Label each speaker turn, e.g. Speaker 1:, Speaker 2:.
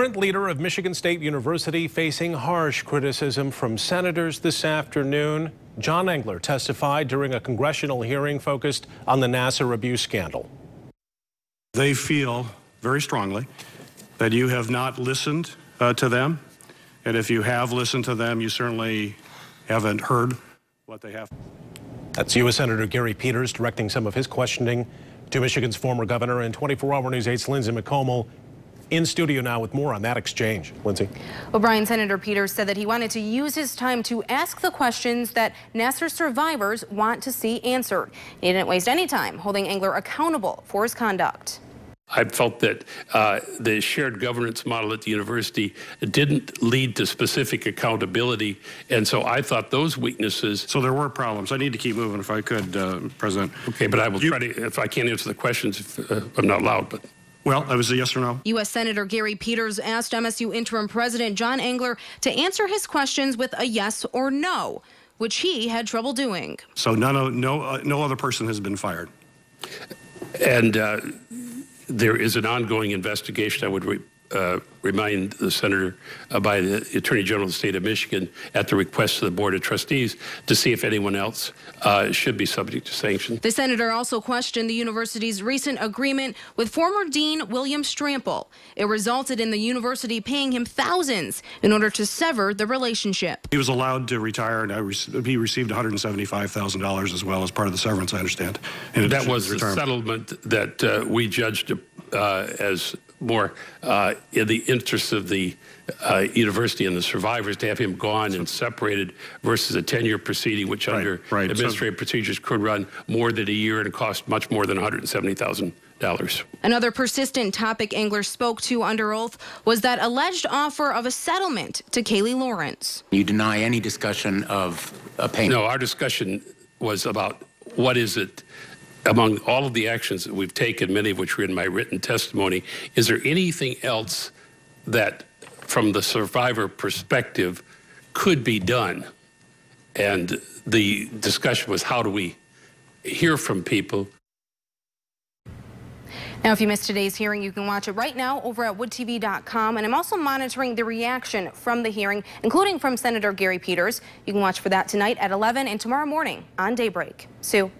Speaker 1: current leader of Michigan State University facing harsh criticism from senators this afternoon. John Engler testified during a congressional hearing focused on the Nassar abuse scandal.
Speaker 2: They feel very strongly that you have not listened to them. And if you have listened to them, you certainly haven't heard what they have.
Speaker 1: That's U.S. Senator Gary Peters directing some of his questioning to Michigan's former governor, and 24 Hour News 8's Lindsay McComal in studio now with more on that exchange. Lindsay.
Speaker 3: Well, Brian, Senator Peters said that he wanted to use his time to ask the questions that Nassar survivors want to see answered. He didn't waste any time holding Engler accountable for his conduct.
Speaker 4: I felt that the shared governance model at the university didn't lead to specific accountability, and so I thought those weaknesses.
Speaker 2: So there were problems. I need to keep moving if I could, President.
Speaker 4: Okay, but I will try to, if I can't answer the questions, if I'm not loud, but.
Speaker 2: Well, that was a yes or no.
Speaker 3: U.S. Senator Gary Peters asked MSU interim president John Engler to answer his questions with a yes or no, which he had trouble doing.
Speaker 2: So no other person has been fired.
Speaker 4: And there is an ongoing investigation. I would remind the senator by the Attorney General of the state of Michigan at the request of the Board of Trustees to see if anyone else should be subject to sanction.
Speaker 3: The senator also questioned the university's recent agreement with former Dean William Strample. It resulted in the university paying him thousands in order to sever the relationship.
Speaker 2: He was allowed to retire, and he received $175,000 as well as part of the severance, I understand.
Speaker 4: And that was the settlement that we judged as more in the interest of the university and the survivors to have him gone and separated versus a 10-year proceeding, which under administrative procedures could run more than a year and cost much more than $170,000.
Speaker 3: Another persistent topic Engler spoke to under oath was that alleged offer of a settlement to Kaylee Lawrence.
Speaker 5: You deny any discussion of a payment?
Speaker 4: No, our discussion was about what is it. Among all of the actions that we've taken, many of which were in my written testimony, is there anything else that, from the survivor perspective, could be done? And the discussion was, how do we hear from people?
Speaker 3: Now, if you missed today's hearing, you can watch it right now over at woodtv.com. And I'm also monitoring the reaction from the hearing, including from Senator Gary Peters. You can watch for that tonight at 11 and tomorrow morning on Daybreak. Sue.